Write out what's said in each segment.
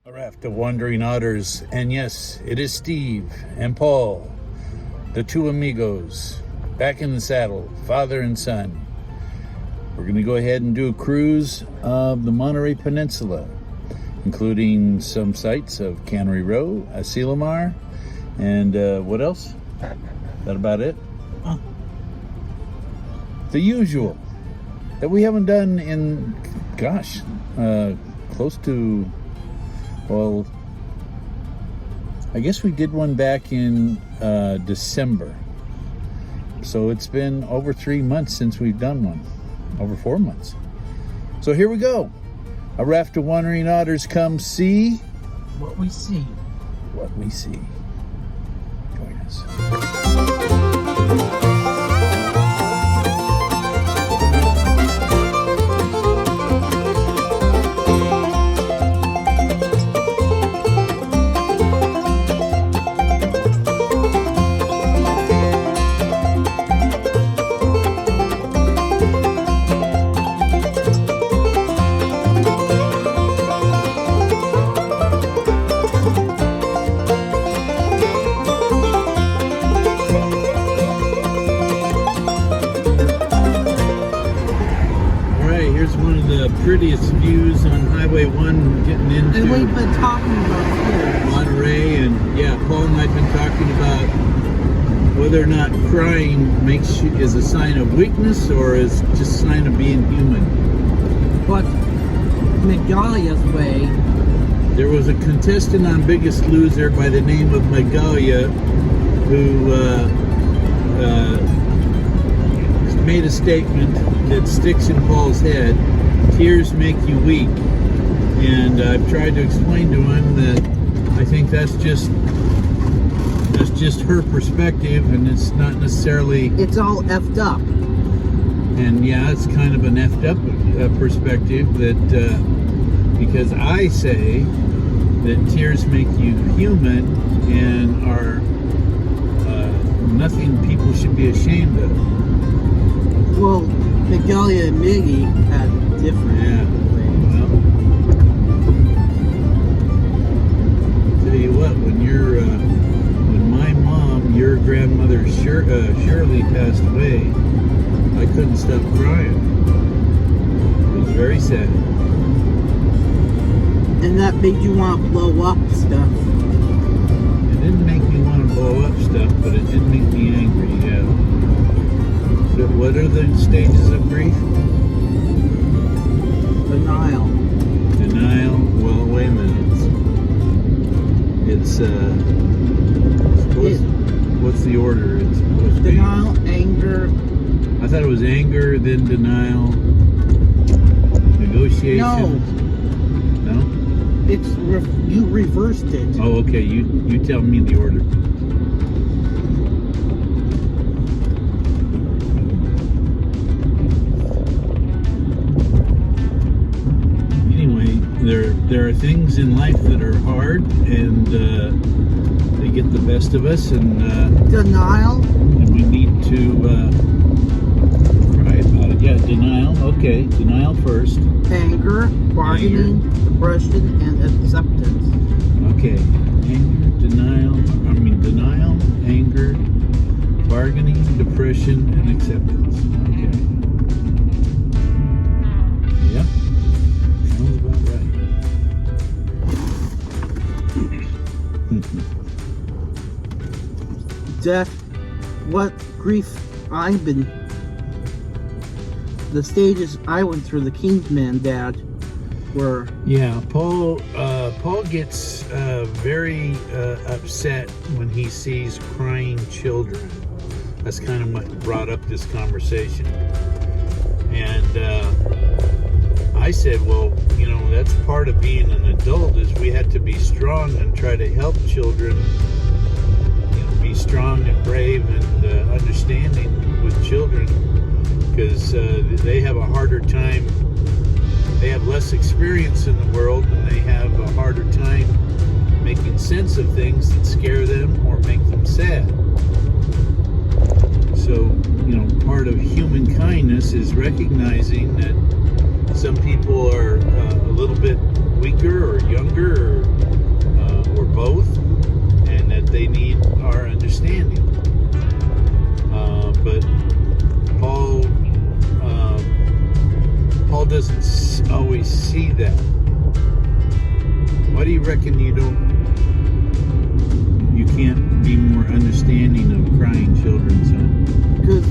A raft of wandering otters, and yes, it is Steve and Paul, the two amigos, back in the saddle, father and son. We're going to go ahead and do a cruise of the Monterey Peninsula, including some sights of Cannery Row, Asilomar, and what else? Is that about it? The usual that we haven't done in, gosh, close to, well, I guess we did one back in December. So it's been over 3 months since we've done one. Over 4 months. So here we go. A raft of wandering otters come see what we see. What we see. Join us. Prettiest views on Highway 1 getting into. And we've been talking about here. Monterey, and yeah, Paul and I have been talking about whether or not crying is a sign of weakness or is just a sign of being human. But Megalia's way. There was a contestant on Biggest Loser by the name of Megalia who made a statement that sticks in Paul's head. Tears make you weak, and I've tried to explain to him that I think that's just her perspective, and it's not necessarily. It's all effed up. And yeah, it's kind of an effed up perspective that because I say that tears make you human and are nothing people should be ashamed of. Well, Megalia and Miggy had different ways. Well, tell you what, when my mom, your grandmother Shirley passed away, I couldn't stop crying. It was very sad. And that made you want to blow up stuff. It didn't make me want to blow up stuff, but it did make me angry, yeah. But what are the stages of grief? Denial. Denial. Well, wait a minute. It's what's the order? It's supposed to be denial, anger. I thought it was anger, then denial, negotiation. No. It's you reversed it. Oh, okay. You tell me the order. There are things in life that are hard, and they get the best of us, and denial. And we need to cry about it. Yeah, denial. Okay, denial first. Anger, bargaining, depression, and acceptance. Okay, denial, anger, bargaining, depression, and acceptance. Okay. Yep. Sounds about right. That's what grief the stages I went through, the Kingsman dad, were. Yeah, Paul gets very upset when he sees crying children. That's kind of what brought up this conversation. And I said, well, that's part of being an adult, is we have to be strong and try to help children, be strong and brave and understanding with children, because they have a harder time. They have less experience in the world, and they have a harder time making sense of things that scare them or make them sad. So, part of human kindness is recognizing that some people are a little bit weaker or younger or Why do you reckon you can't be more understanding of crying children, son? Because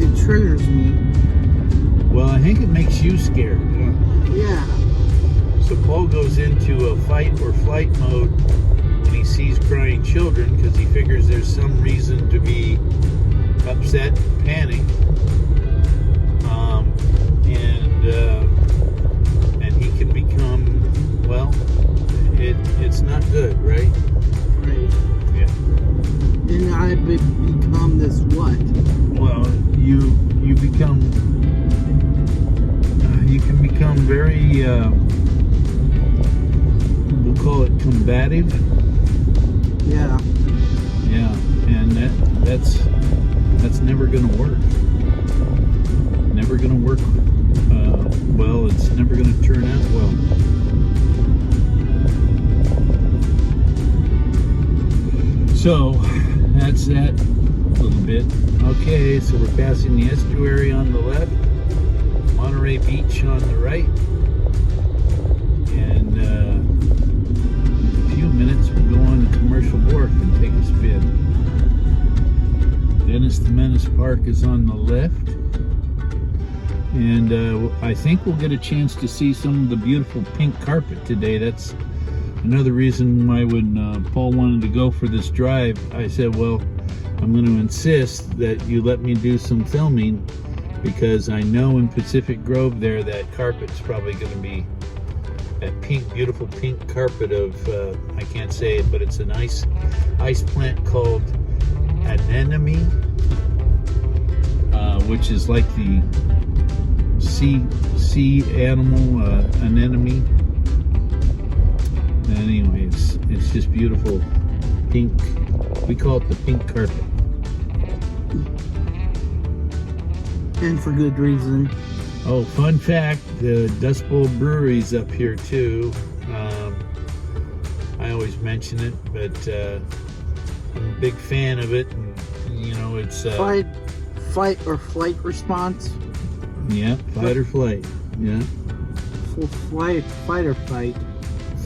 it triggers me. Well, I think it makes you scared. Huh? Yeah. So Paul goes into a fight or flight mode when he sees crying children because he figures there's some reason to be upset, panic, and he can become, well, it's not good, right? Right. Yeah. And I become this what? Well, you become you can become very we'll call it combative. Yeah. Yeah, and that's never gonna work. Never gonna work well. It's never gonna turn out well. So that's that little bit. Okay, so we're passing the estuary on the left, Monterey Beach on the right, and in a few minutes we'll go on the commercial wharf and take a spin. Dennis the Menace Park is on the left, and I think we'll get a chance to see some of the beautiful pink carpet today. That's another reason why when Paul wanted to go for this drive, I said, well, I'm going to insist that you let me do some filming because I know in Pacific Grove there that carpet's probably going to be that pink, beautiful pink carpet of, I can't say it, but it's an ice plant called anemone, which is like the sea animal, anemone. Anyway, it's just beautiful pink. We call it the pink carpet. And for good reason. Oh, fun fact, the Dust Bowl Brewery's up here too. I always mention it, but I'm a big fan of it. And, you know, it's fight or flight response. Yeah, fight or flight. Yeah. Fight or fight.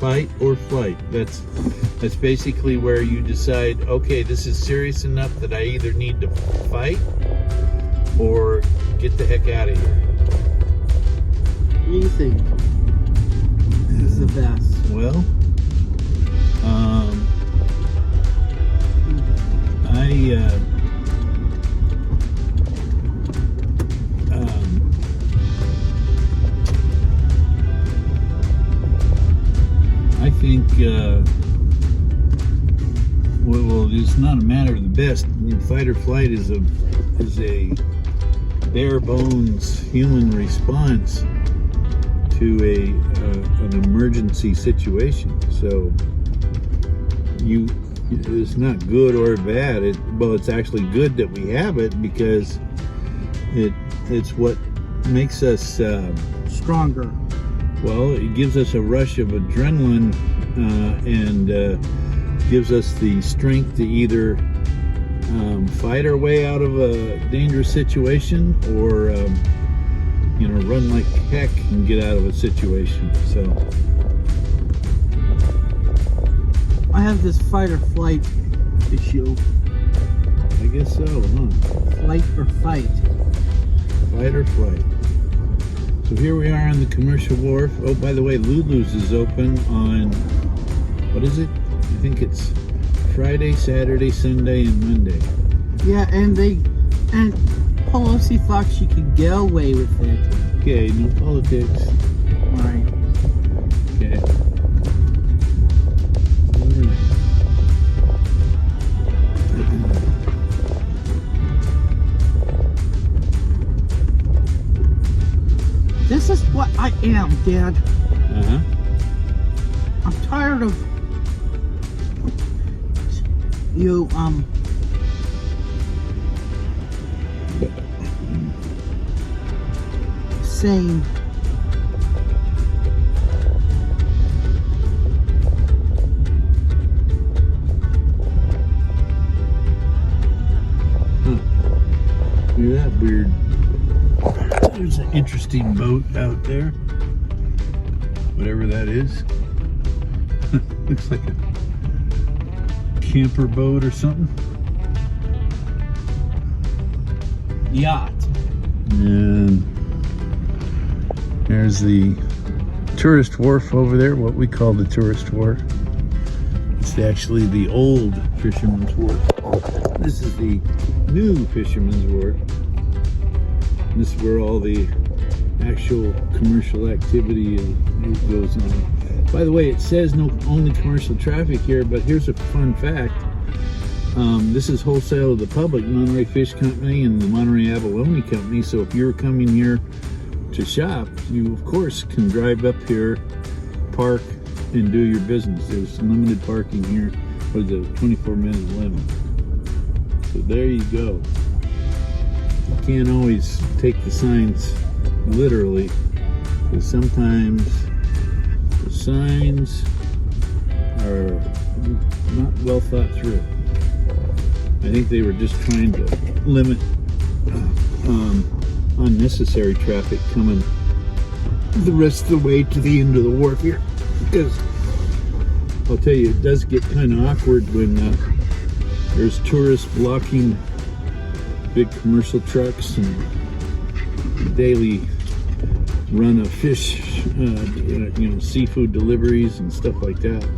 Fight or flight. That's basically where you decide, okay, this is serious enough that I either need to fight or get the heck out of here. What do you think is the best? Well, I think, well, it's not a matter of the best. I mean, fight or flight is a bare bones human response to an emergency situation. So it's not good or bad. It's actually good that we have it because it's what makes us stronger. Well, it gives us a rush of adrenaline and gives us the strength to either fight our way out of a dangerous situation or run like heck and get out of a situation. So I have this fight or flight issue. I guess so, huh? Flight or fight. Fight or flight. So here we are on the commercial wharf. Oh, by the way, Lulu's is open on, what is it? I think it's Friday, Saturday, Sunday, and Monday. Yeah, and Pelosi thought she could get away with it. Okay, no politics. Alright. Okay. This is what I am, Dad. Uh-huh. I'm tired of you, saying Look at that weird. There's an interesting boat out there. Whatever that is. Looks like a camper boat or something. Yacht. And there's the tourist wharf over there, what we call the tourist wharf. It's actually the old fisherman's wharf. This is the new fisherman's wharf. This is where all the actual commercial activity goes on. By the way, it says no only commercial traffic here, but here's a fun fact. This is wholesale to the public, Monterey Fish Company and the Monterey Abalone Company. So if you're coming here to shop, you of course can drive up here, park, and do your business. There's limited parking here with a 24-minute limit. So there you go. You can't always take the signs literally, because sometimes the signs are not well thought through. I think they were just trying to limit unnecessary traffic coming the rest of the way to the end of the wharf here. Because I'll tell you, it does get kind of awkward when there's tourists blocking big commercial trucks and daily run of fish, seafood deliveries and stuff like that.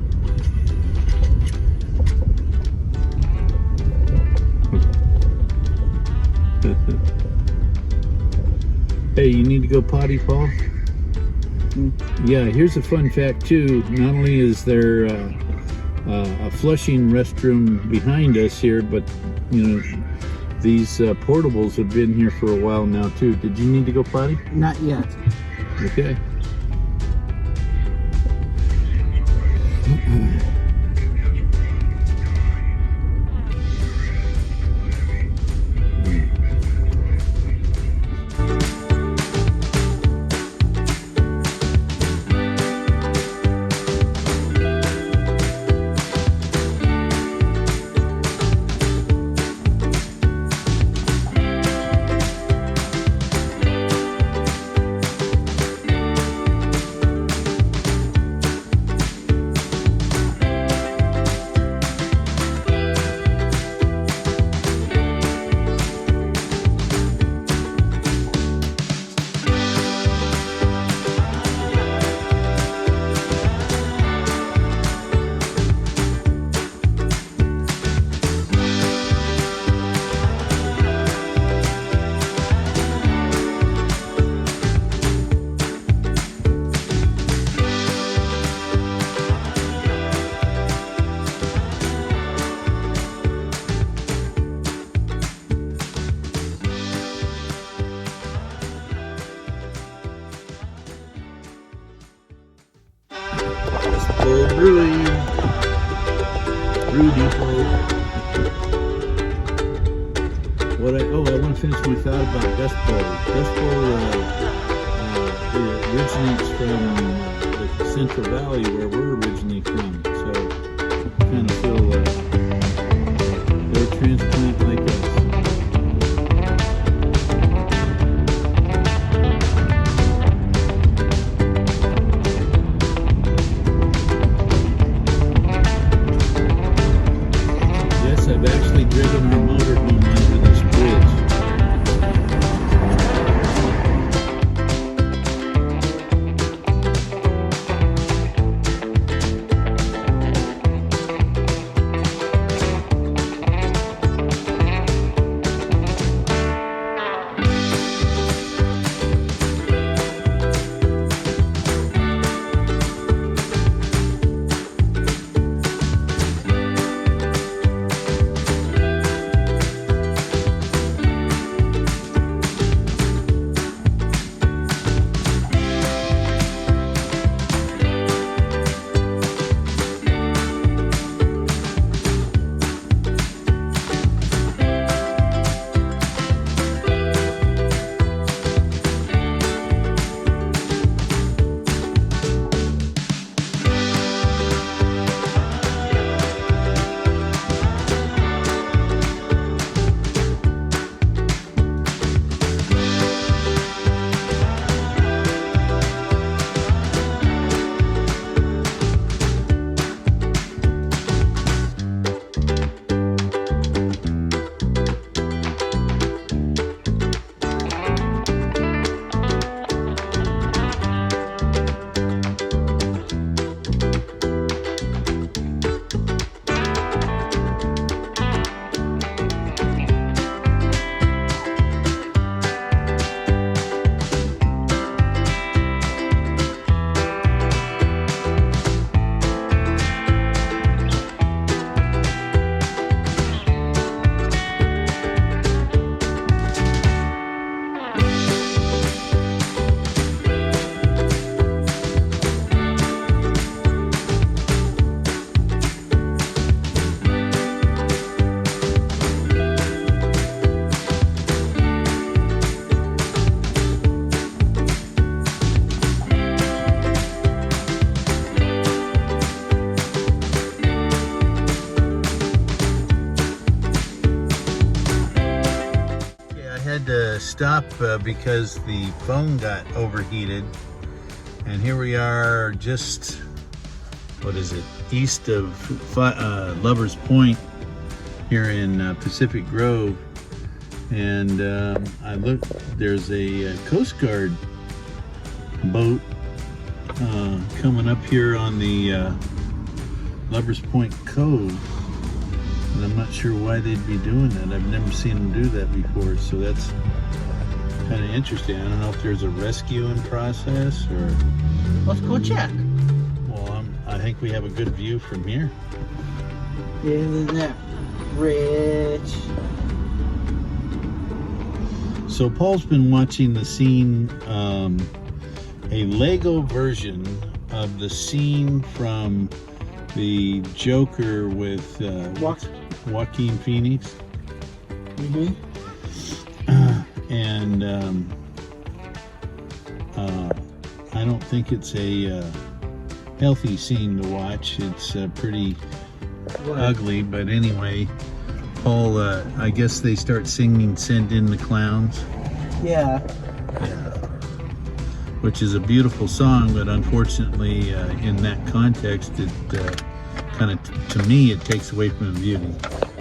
Hey, you need to go potty, Paul? Yeah, here's a fun fact too. Not only is there a flushing restroom behind us here, but these portables have been here for a while now too. Did you need to go potty? Not yet. Okay. Brew Depot. I want to finish my thought about Dust Bowl. Dust Bowl originates from the Central Valley, where we're originally from. So kind of feel they're a transplant like us. I've actually driven our motorhome under this bridge. stop because the phone got overheated. And here we are just, what is it, east of Lover's Point here in Pacific Grove. And I look, there's a Coast Guard boat coming up here on the Lover's Point Cove. And I'm not sure why they'd be doing that. I've never seen them do that before, so that's kind of interesting. I don't know if there's a rescuing process or... Let's go check. Well, I think we have a good view from here. Isn't that rich? So Paul's been watching the scene, a Lego version of the scene from the Joker with Joaquin Phoenix. Mm-hmm. And I don't think it's a healthy scene to watch. It's pretty ugly, but anyway, Paul, I guess they start singing "Send in the Clowns." Yeah. Which is a beautiful song, but unfortunately, in that context, it kind of, to me, it takes away from the beauty.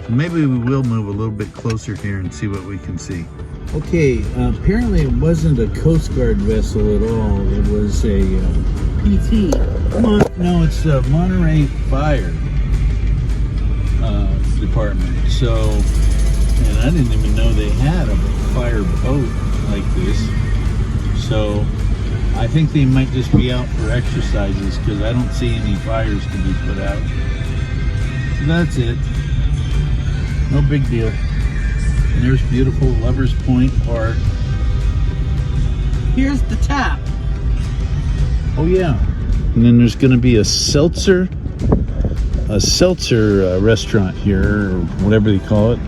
So maybe we will move a little bit closer here and see what we can see. Okay, apparently it wasn't a Coast Guard vessel at all. It was a PT. No, it's the Monterey Fire Department. So, and I didn't even know they had a fire boat like this. So, I think they might just be out for exercises because I don't see any fires to be put out. So that's it. No big deal. And there's beautiful Lover's Point Park. Here's the tap. Oh yeah. And then there's going to be a seltzer restaurant here, or whatever they call it.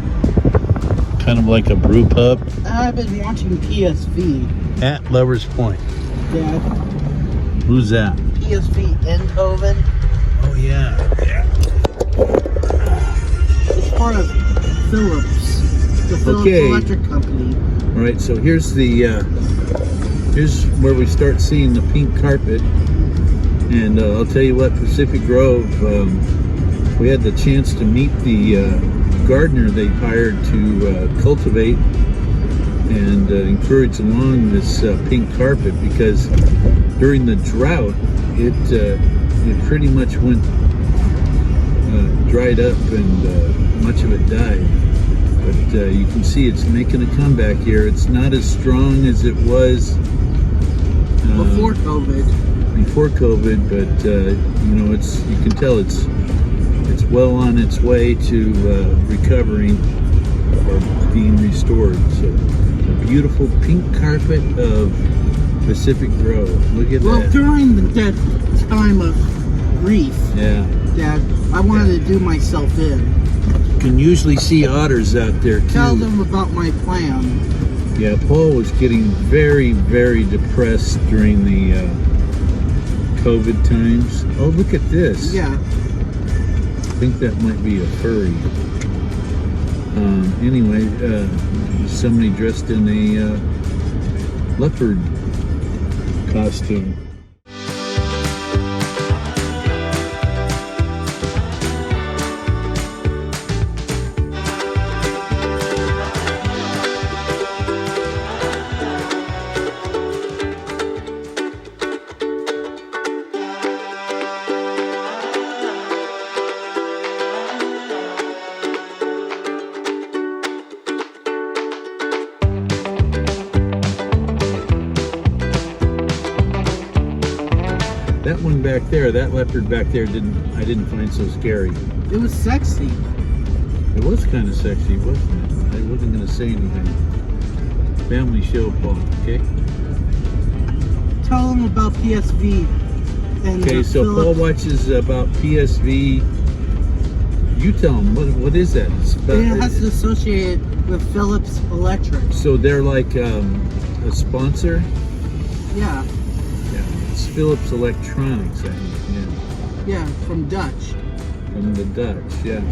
Kind of like a brew pub. I've been watching PSV. At Lover's Point. Yeah. Who's that? PSV Eindhoven. Oh yeah. It's part of Philips, the Philips Electric Company. All right, so here's here's where we start seeing the pink carpet. And I'll tell you what, Pacific Grove, we had the chance to meet the gardener they hired to cultivate and encourage along this pink carpet, because during the drought it pretty much went dried up and much of it died. But you can see it's making a comeback here. It's not as strong as it was before COVID, but you know, you can tell it's well on its way to recovering or being restored. So a beautiful pink carpet of Pacific Grove. Look at that. Well, during that time of grief, Dad, I wanted to do myself in. You can usually see otters out there too. Tell them about my plan. Yeah, Paul was getting very, very depressed during the COVID times. Oh, look at this. Yeah. I think that might be a furry. Anyway, somebody dressed in a leopard costume. That one back there, that leopard back there, I didn't find so scary. It was sexy. It was kind of sexy, wasn't it? I wasn't going to say anything. Family show, Paul, okay? Tell them about PSV. And okay, so Philips. Paul watches about PSV. You tell him, what is that? It has to associate with Philips Electric. So they're like a sponsor? Yeah. It's Philips Electronics, I think, Yeah, from Dutch. From the Dutch, yeah.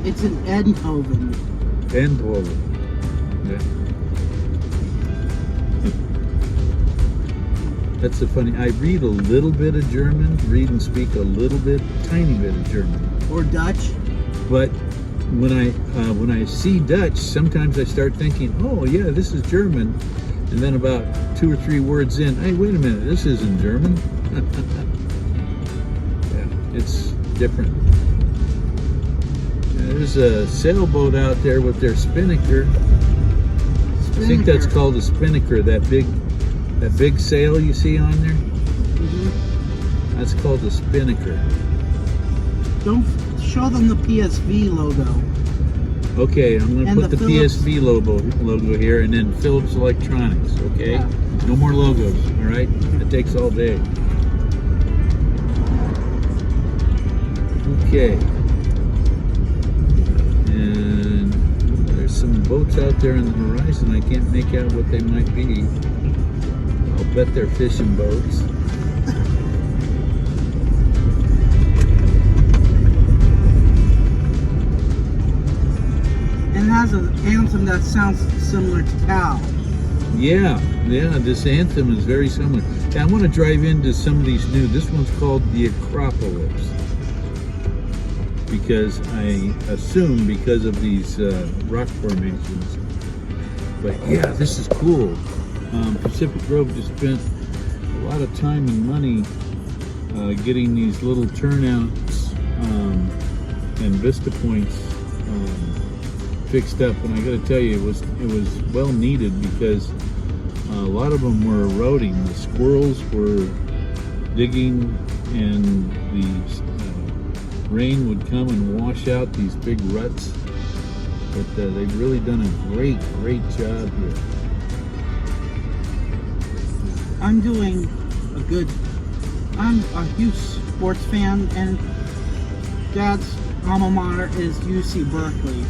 It's in Eindhoven. Eindhoven. Yeah. That's the funny. I read a little bit of German, read and speak a little bit, tiny bit of German. Or Dutch. But when I see Dutch, sometimes I start thinking, oh yeah, this is German, and then about 2 or 3 words in, hey, wait a minute, this isn't German. Yeah, it's different. There's a sailboat out there with their spinnaker. I think that's called a spinnaker. That big sail you see on there. Mm-hmm. That's called a spinnaker. Don't show them the PSV logo. Okay, I'm going to And put the Philips PSV logo here, and then Philips Electronics. Okay, Yeah. no more logos. All right, it takes all day. Okay, and there's some boats out there on the horizon. I can't make out what they might be. I'll bet they're fishing boats. And it has an anthem that sounds similar to Cal. Yeah, this anthem is very similar. I want to drive into some of these new. This one's called the Acropolis, because I assume because of these rock formations. But yeah, this is cool. Pacific Grove just spent a lot of time and money getting these little turnouts and vista points fixed up, and I got to tell you, it was well needed, because a lot of them were eroding. The squirrels were digging, and the rain would come and wash out these big ruts. But they've really done a great job here. I'm a huge sports fan, and Dad's alma mater is UC Berkeley.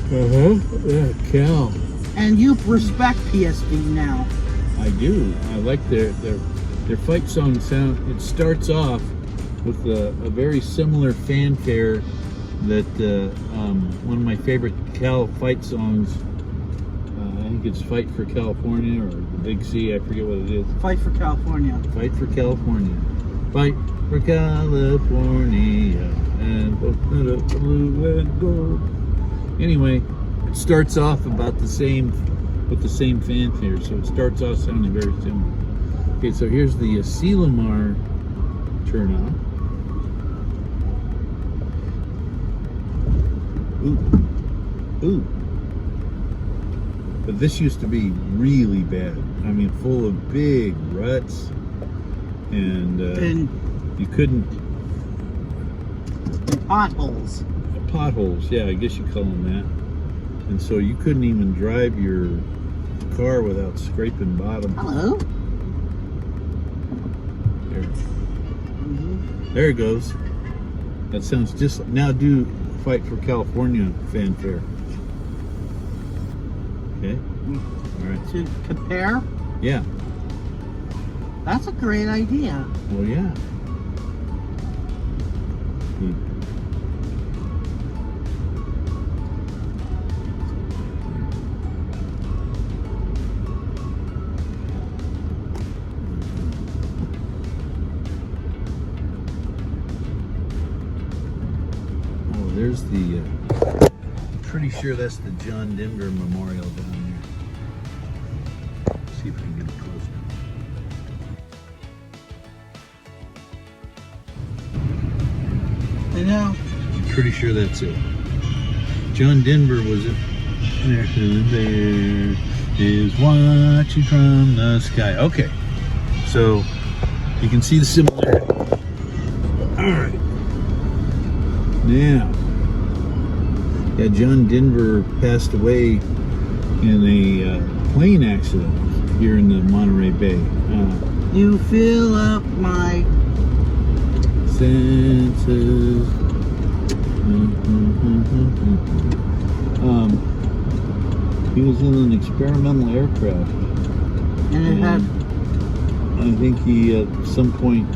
Yeah, Cal. And you respect PSV now. I do. I like their fight song sound. It starts off with a very similar fanfare that one of my favorite Cal fight songs. I think it's "Fight for California" or "The Big C." I forget what it is. Fight for California. Fight for California. Fight for California. And blue and gold. Anyway, it starts off about the same, with the same fanfare, so it starts off sounding very similar. Okay, so here's the Asilomar turnout. Ooh. But this used to be really bad. I mean, full of big ruts, and you couldn't. Potholes. Potholes, yeah, I guess you call them that. And so you couldn't even drive your car without scraping bottom. Hello. There. Mm-hmm. There it goes. That sounds just. Now do "Fight for California" fanfare. Okay. All right. To compare? Yeah. That's a great idea. Well, yeah. There's the, I'm pretty sure that's the John Denver Memorial down there. Let's see if we can get it close now. I know. I'm pretty sure that's it. John Denver was it. There is watching from the sky. Okay, so you can see the similarity. All right. Now. Yeah, John Denver passed away in a plane accident here in the Monterey Bay. You fill up my senses. He was in an experimental aircraft. And it had. I think he at some point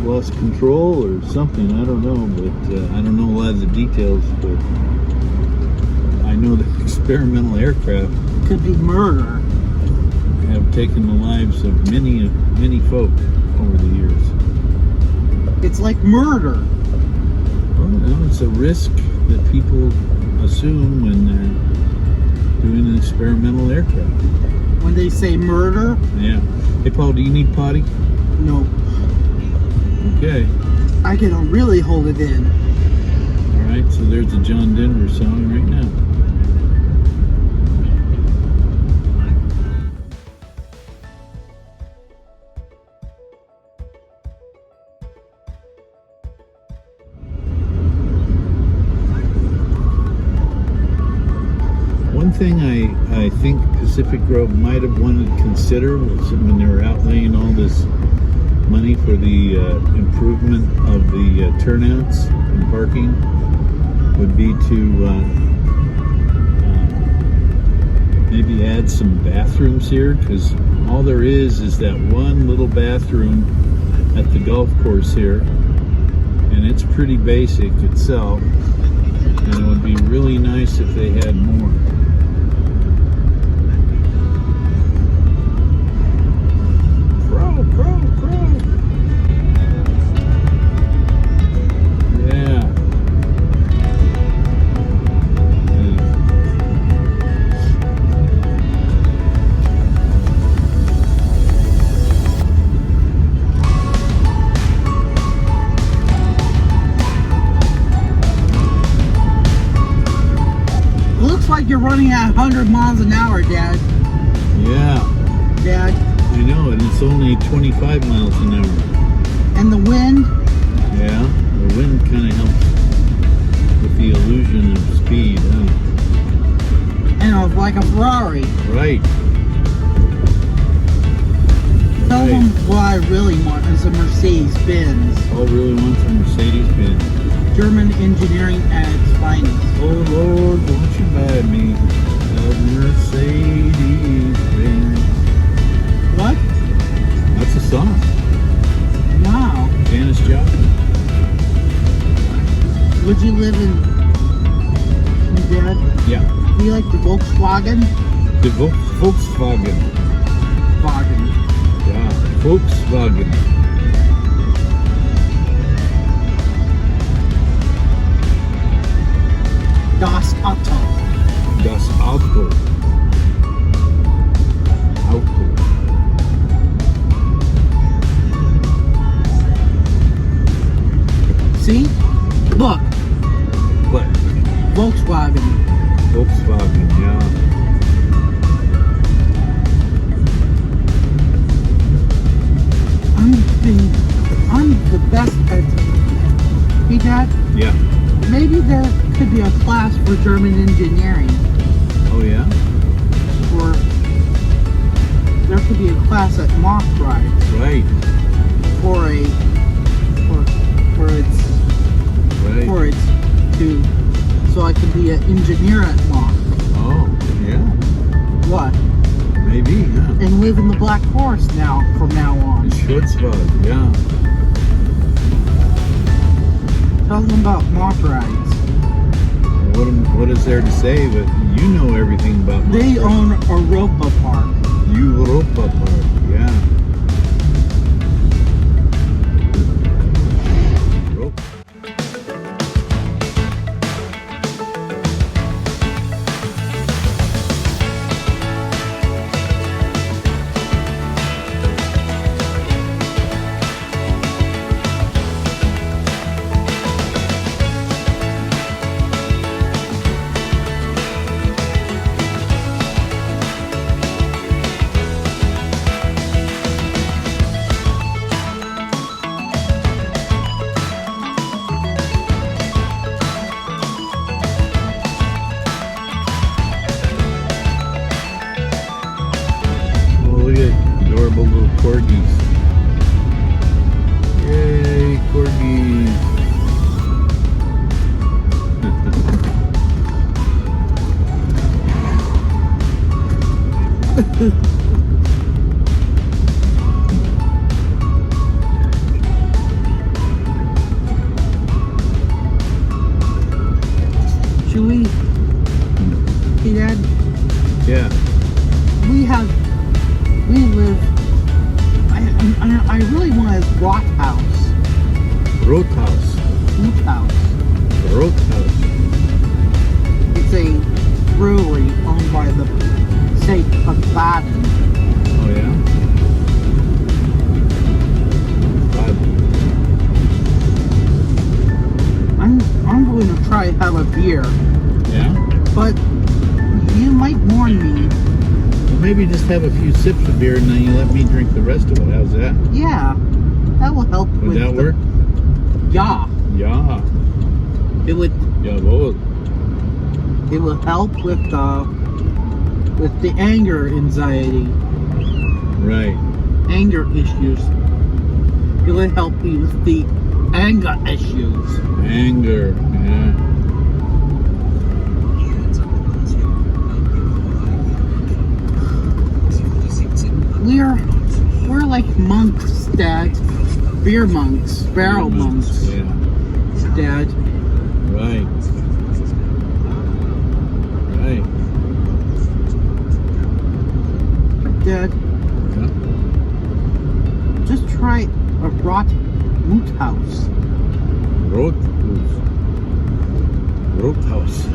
lost control or something. I don't know, but I don't know a lot of the details. But I know the experimental aircraft could be murder. have taken the lives of many folk over the years. It's like murder. Well, no, it's a risk that people assume when they're doing an experimental aircraft. When they say murder, Yeah. Hey, Paul, do you need potty? no. Okay. I can really hold it in. All right, so there's a John Denver song right now. One thing I think Pacific Grove might have wanted to consider was when they were outlaying all this money for the improvement of the turnouts and parking would be to maybe add some bathrooms here, because all there is that one little bathroom at the golf course here, and it's pretty basic itself, and it would be really nice if they had more. Crow. Yeah. Looks like you're running at 100 miles an hour, Dad. Yeah. Dad. I know, and it's only 25 miles an hour. And the wind? Yeah, the wind kind of helps with the illusion of speed, huh? And it was like a Ferrari. Right. Tell them what I really want is a Mercedes-Benz. All really wants a Mercedes-Benz. German engineering at its finest. Oh Lord, won't you buy me a Mercedes-Benz? What? That's a song. Wow. Janis Joplin. Would you live in Dad? Yeah. Do you like the Volkswagen? The Volkswagen. Wagen. Yeah, Volkswagen. Das Auto. Das Auto. Auto. See? Look. What? Volkswagen. Volkswagen, yeah. I'm the best at... Hey, Dad? Yeah. Maybe there could be a class for German engineering. Oh, yeah? Or there could be a class at Mock Rides Right. for it's to so I can be an engineer at Mock. Oh, yeah. What? Maybe, yeah. And live in the Black Forest now from now on. Schwarzwald, yeah. Tell them about Mock Rides. What is there to say? But you know everything about They own Europa Park. Europa Park, yeah. Europa. Adorable little corgis. Yay, corgis. Should we? Hey, Dad? Yeah. House. Roadhouse. It's a brewery owned by the state of Baden. Oh yeah. I'm going to try have a beer, Yeah. but you might warn me. Well, maybe just have a few sips of beer and then you let me drink the rest of it. How's that? Yeah, that will help. Would that work? Yeah, Yeah. it would. Jawohl. It will help with the anger anxiety, Right. anger issues. It will help you with the anger issues. Anger. Yeah. We're like monks, Dad. Beer monks, barrel monks, Yeah. Dad. Right. Right. Dad, Yeah. just try a Roothouse. Roadhouse. Roadhouse.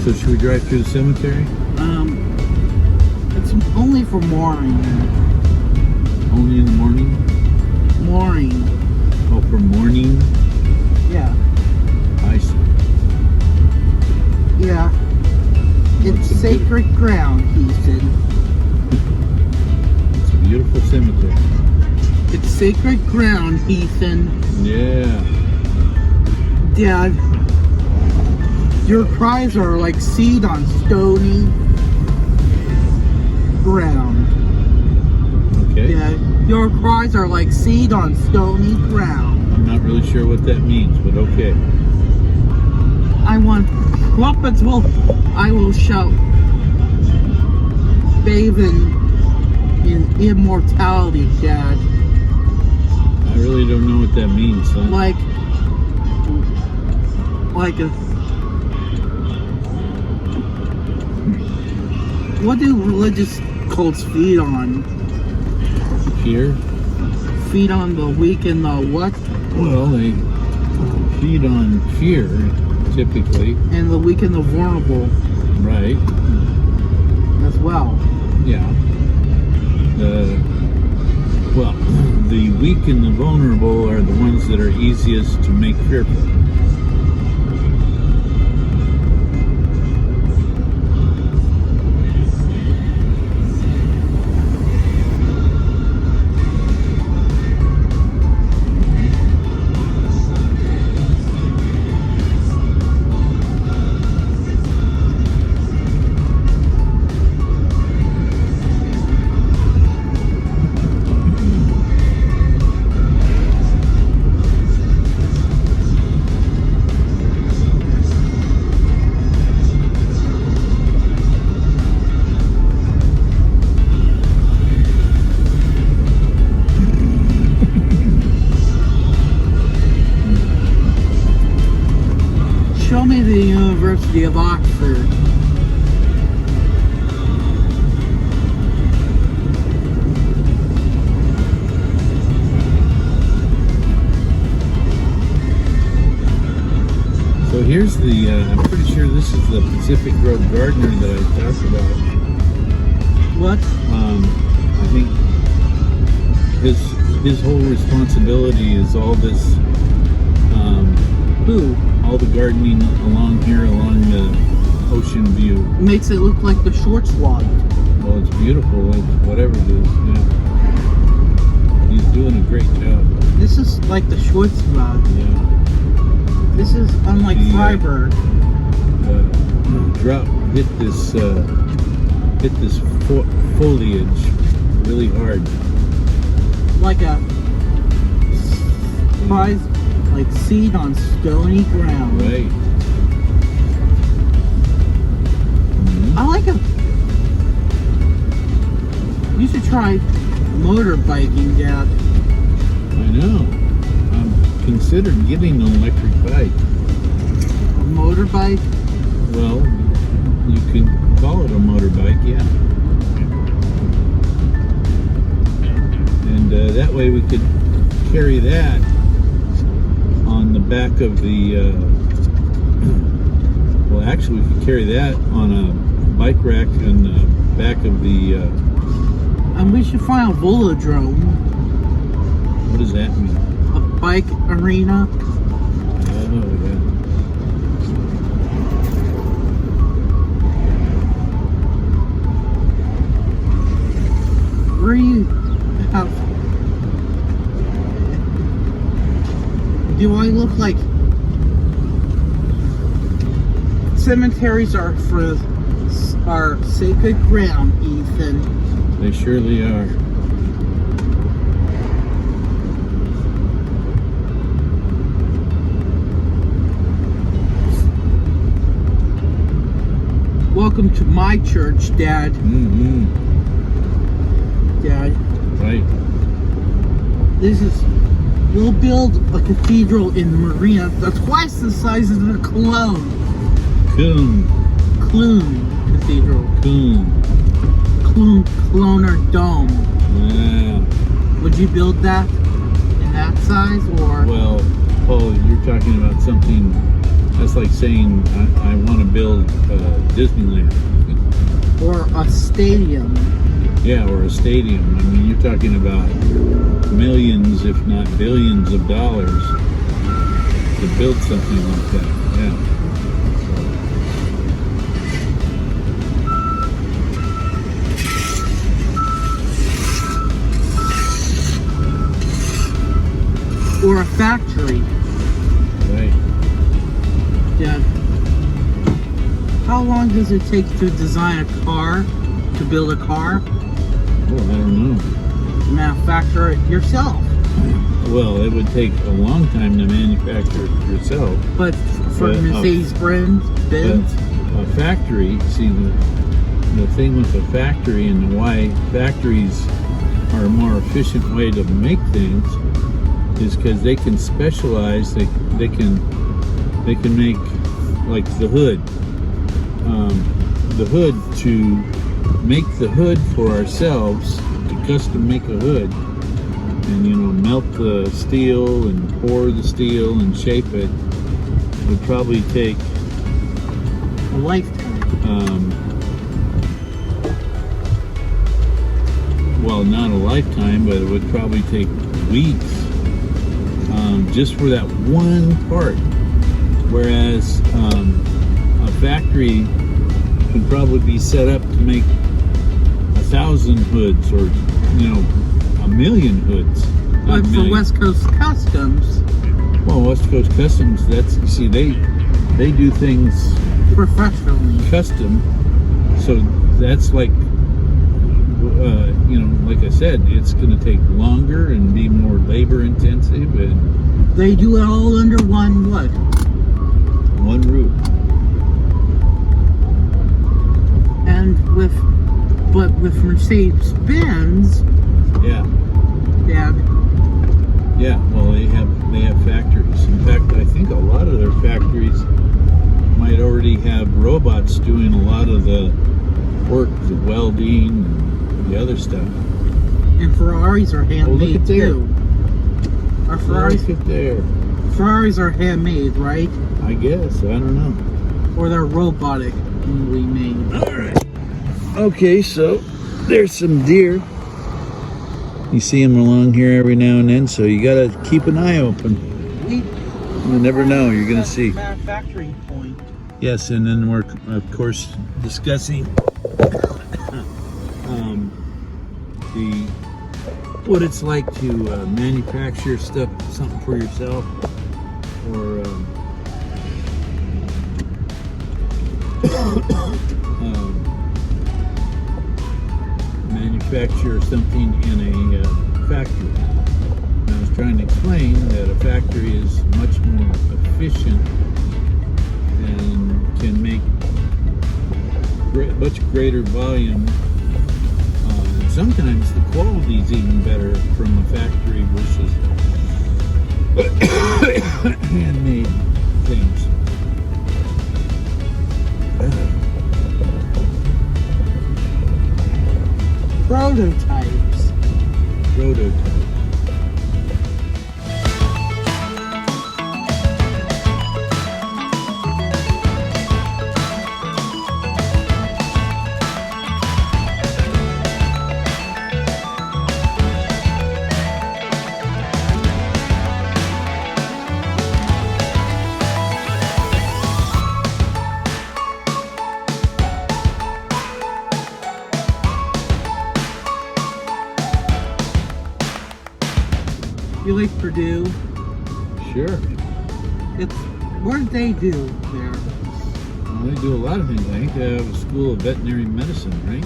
So should we drive through the cemetery? It's only for mooring. Only in the morning? Mooring. Oh, for morning? Yeah. I see. Yeah. It's That's a sacred ground, he said. It's a beautiful cemetery. It's sacred ground, Ethan. Yeah. Dad, your cries are like seed on stony ground. Okay. Dad, your cries are like seed on stony ground. I'm not really sure what that means, but okay. I will shout, bathing in immortality, Dad. I really don't know what that means, son. Like a. What do religious cults feed on? Fear? Feed on the weak and the what? Well, they feed on fear, typically. And the weak and the vulnerable Right. as well. Yeah. Well, the weak and the vulnerable are the ones that are easiest to make fearful. University of Oxford. So here's the, I'm pretty sure this is the Pacific Road Gardener that I talked about. What? I think his whole responsibility is all this, all the gardening along here, along the ocean view. Makes it look like the short swab. Well, it's beautiful, it's whatever it is, yeah. He's doing a great job. This is like the short swab. Yeah. This is unlike Freiburg. Drop hit this foliage really hard. Like a surprise, like seed on stony ground. Right. I like it. You should try motorbiking, Dad. I know. I'm considering getting an electric bike. A motorbike? Well, you can call it a motorbike, yeah. And that way we could carry that on the back of the, well, actually we could carry that on a bike rack on the back of the, and we should find a velodrome. what does that mean? A bike arena. Oh, yeah. Where you have... Do I look like... Cemeteries are for our sacred ground, Ethan. They surely are. Welcome to my church, Dad. Mm-hmm. Dad. Right. This is... We'll build a cathedral in the marina that's twice the size of the Cologne Cathedral. Cologne Dome. Yeah. Would you build that in that size, or? Well, Paul, you're talking about something that's like saying I want to build Disneyland. Or a stadium? Yeah, or a stadium. I mean, you're talking about millions, if not billions of dollars to build something like that. Yeah. Or a factory? Right. Yeah. How long does it take to design a car? To build a car? Well, I don't know. Manufacture it yourself. Well, it would take a long time to manufacture it yourself. But for Mercedes-Benz, a factory, see, the thing with a factory and why factories are a more efficient way to make things is because they can specialize. They can make like the hood. The hood, to make the hood for ourselves, to custom make a hood, and melt the steel and pour the steel and shape it, would probably take a lifetime. Well, not a lifetime, but it would probably take weeks, just for that one part. Whereas a factory can probably be set up to make 1,000 hoods, or 1,000,000 hoods. But for West Coast Customs. Well, West Coast Customs, they do things professionally, custom. So that's like, like I said, it's going to take longer and be more labor intensive, and they do it all under one roof. And with Mercedes-Benz, yeah, Dad. Yeah, well, they have factories. In fact, I think a lot of their factories might already have robots doing a lot of the work, the welding and the other stuff. And Ferraris are handmade look at there. too. Are Ferraris? Look at there. Ferraris are handmade, right? I guess. I don't know. Or they're robotically made. All right. Okay, so there's some deer. You see them along here every now and then, so you gotta keep an eye open. You never know, you're gonna see. Manufacturing point. Yes, and then we're of course discussing the what it's like to manufacture stuff, something for yourself, or manufacture something in a factory. And I was trying to explain that a factory is much more efficient and can make much greater volume. And sometimes the quality is even better from a factory versus handmade things. Prototypes. Prototype. You like Purdue? Sure. What did they do there? Well, they do a lot of things. I think they have a school of veterinary medicine, right?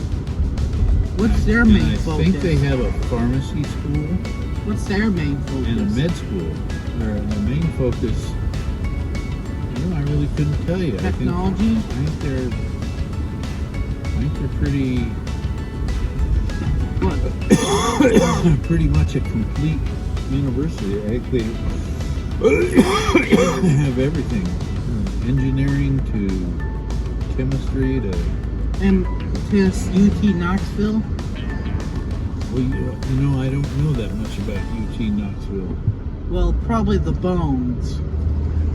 What's their And main I focus? think they have a pharmacy school What's their main focus? and a med school. Their main focus, I really couldn't tell you. Technology? I think they're pretty What? pretty much a complete university. I think they have everything, from engineering to chemistry to. And this UT Knoxville? Well, I don't know that much about UT Knoxville. Well, probably the bones.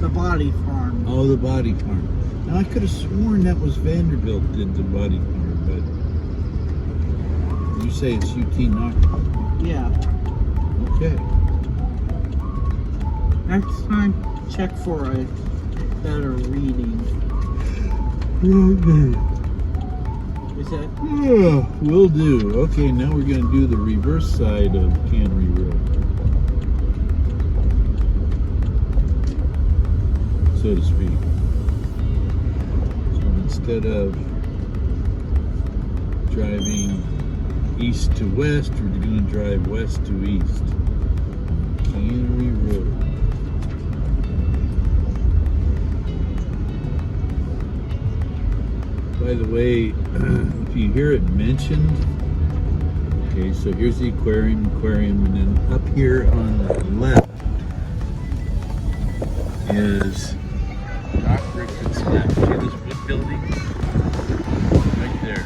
The body farm. Oh, the body farm. Now I could have sworn that was Vanderbilt did the body farm, but you say it's UT Knoxville. Yeah. Okay. Next time, check for a better reading. Is that? Yeah, will do. Okay, now we're going to do the reverse side of Cannery Road, so to speak. So instead of driving east to west, we're going to drive west to east. Cannery Road. By the way, if you hear it mentioned, okay, so here's the aquarium, and then up here on the left is Doc Ricketts Lab. See this wood building? Right there.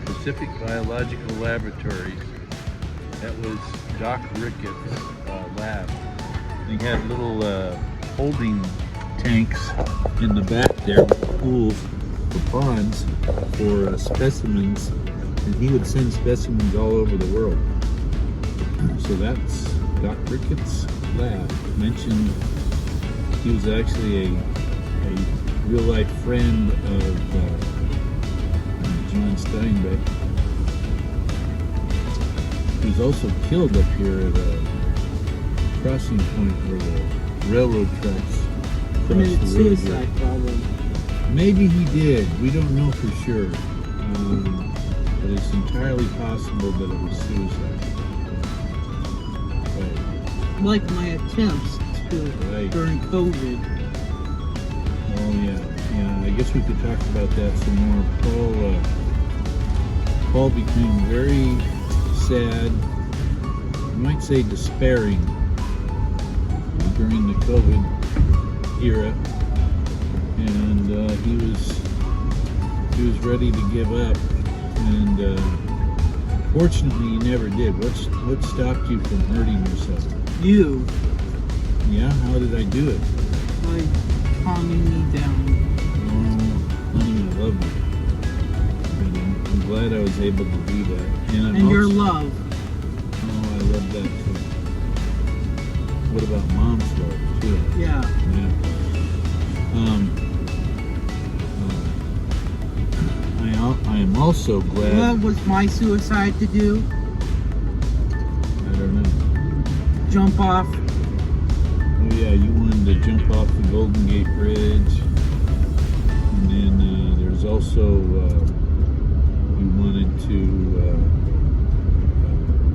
Pacific Biological Laboratories. That was Doc Ricketts' lab. They had little holding tanks in the back there, pools for ponds for specimens, and he would send specimens all over the world. So that's Doc Ricketts' lab. Mentioned he was actually a real life friend of John Steinbeck. He was also killed up here at a crossing point where the railroad tracks Committed crossed the road here. suicide, probably. Maybe he did. We don't know for sure. But it's entirely possible that it was suicide. Right. Like my attempts to Right. during COVID. Oh yeah. I guess we could talk about that some more. Paul became very sad. You might say despairing during the COVID era. and he was ready to give up, and fortunately he never did. What stopped you from hurting yourself? You. Yeah, how did I do it? By calming me down. Oh, honey, I love you. And I'm glad I was able to do that. And your love. Oh, I love that too. What about mom's love too? Yeah. Yeah. I am also glad. What was my suicide to do? I don't know. Jump off. Oh yeah, you wanted to jump off the Golden Gate Bridge, and then there's also you wanted to.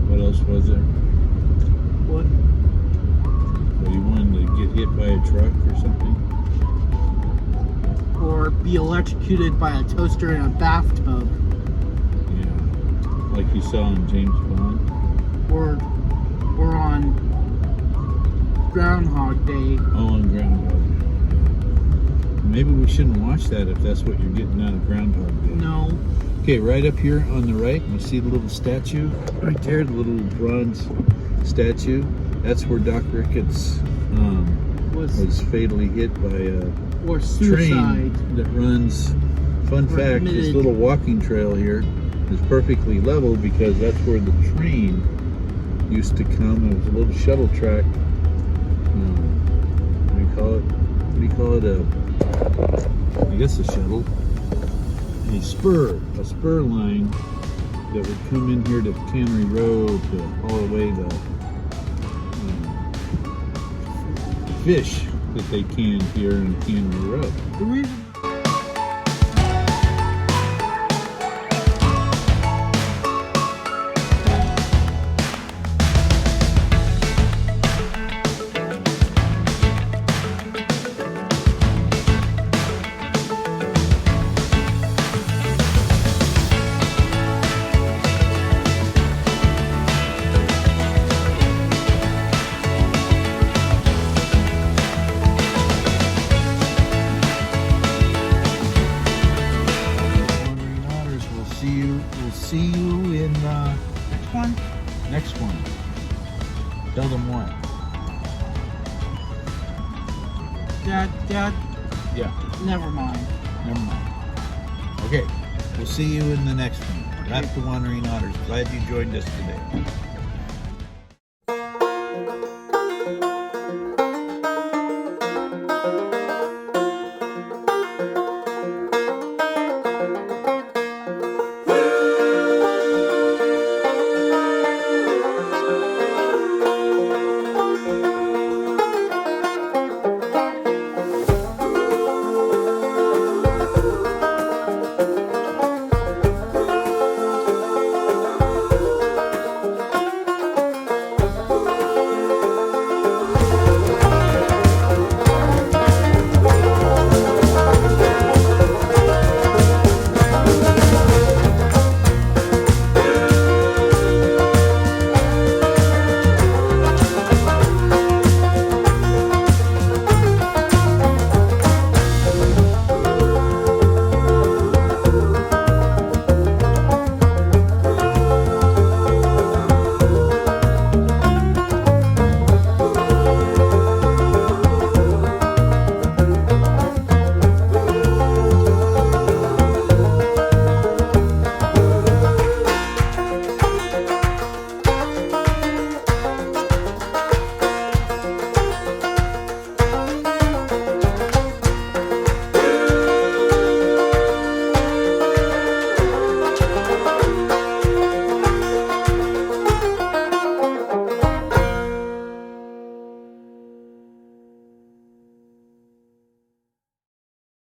What else was there? What? Well, you wanted to get hit by a truck or something. Or be electrocuted by a toaster in a bathtub. Yeah, like you saw in James Bond. Or on Groundhog Day. Oh, on Groundhog Day. Maybe we shouldn't watch that if that's what you're getting out of Groundhog Day. No. Okay, right up here on the right, you see the little statue? Right there, the little bronze statue. That's where Doc Ricketts was fatally hit by a train that runs. Fun fact, this little walking trail here is perfectly level because that's where the train used to come. It was a little shuttle track. What do you call it? I guess a shuttle. A spur line that would come in here to Cannery Road to haul away the fish that they canned here in Cannery Road. The reason We'll see you in next one. Tell them what. Dad. Yeah. Never mind. Okay, we'll see you in the next one. Raft the Wandering Otters. Glad you joined us today.